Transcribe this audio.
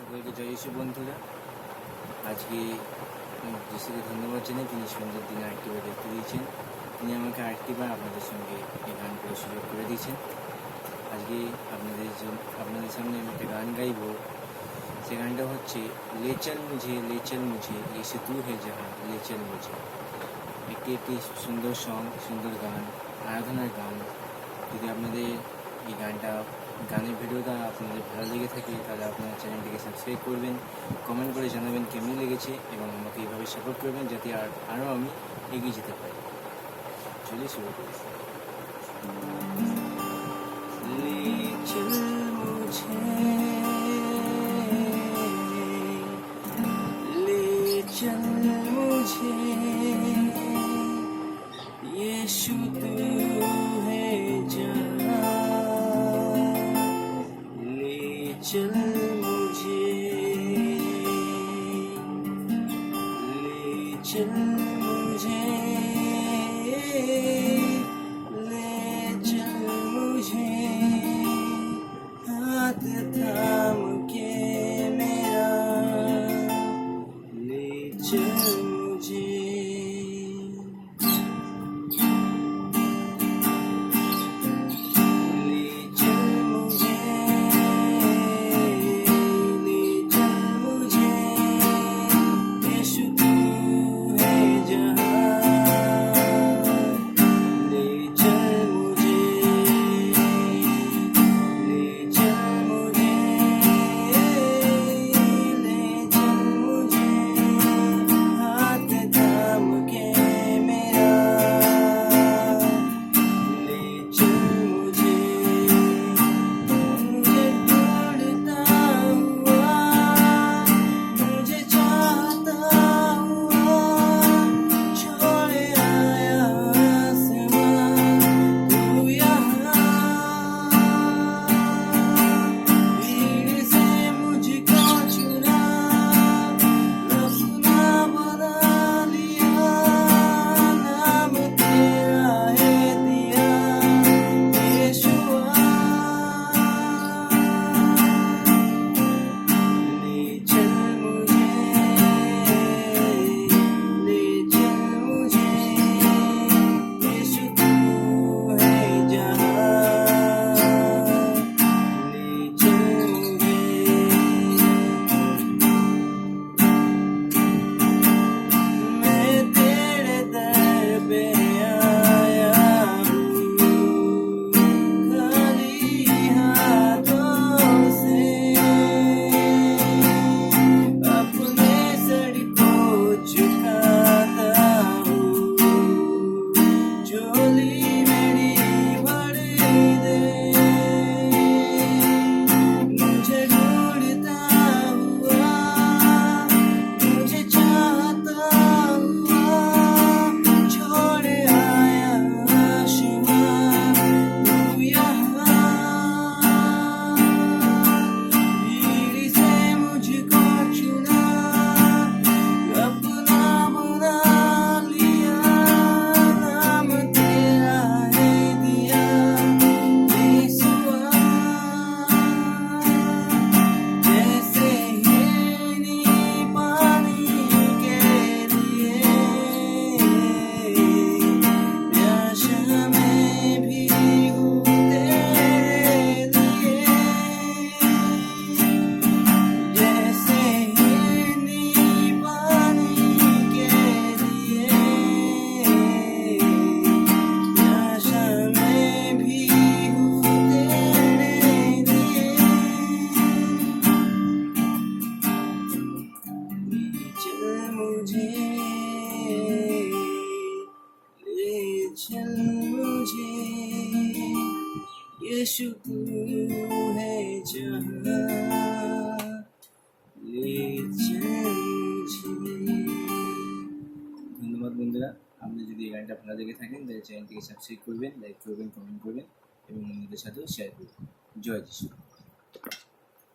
সকলকে জয় যিশু বন্ধুরা। আজকে যিশুকে ধন্যবাদ জানাই, তিনি সুন্দর দিনে আরেকটিবার দেখতে দিয়েছেন। তিনি আমাকে আরেকটিবার আপনাদের সঙ্গে এই গান করার সুযোগ করে দিয়েছেন। আজকে আপনাদের সামনে আমি একটা গান গাইব। সে গানটা হচ্ছে লে চল মুঝে ইয়েসু তু হে জাহাঁ লে চল মুঝে। একটি সুন্দর সং, সুন্দর গান, আরাধনার গান। যদি আপনাদের এই গানের ভিডিওটা আপনাদের ভালো লেগে থাকে তাহলে আপনারা চ্যানেলটিকে সাবস্ক্রাইব করবেন, কমেন্ট করে জানাবেন কেমন লেগেছে এবং আমাকে এইভাবে সাপোর্ট করবেন যাতে আরও আমি এগিয়ে যেতে পারি। চলে শুরু করি। ले चल मुझे, ले चल मुझे, यीशु तू है जहाँ, ले चल मुझे, ले चल मुझे, ले चल मुझे, हाथ थाम के मेरा, ले चल मुझे। यीशु तू है जहाँ, ले चल मुझे। ধন্যবাদ বন্ধুরা। আপনি যদি এই গানটা ভালো লেগে থাকেন তাহলে চ্যানেলটিকে সাবস্ক্রাইব করবেন, লাইক করবেন, কমেন্ট করবেন এবং অন্যদের সাথেও শেয়ার করবেন। জয় যিশু।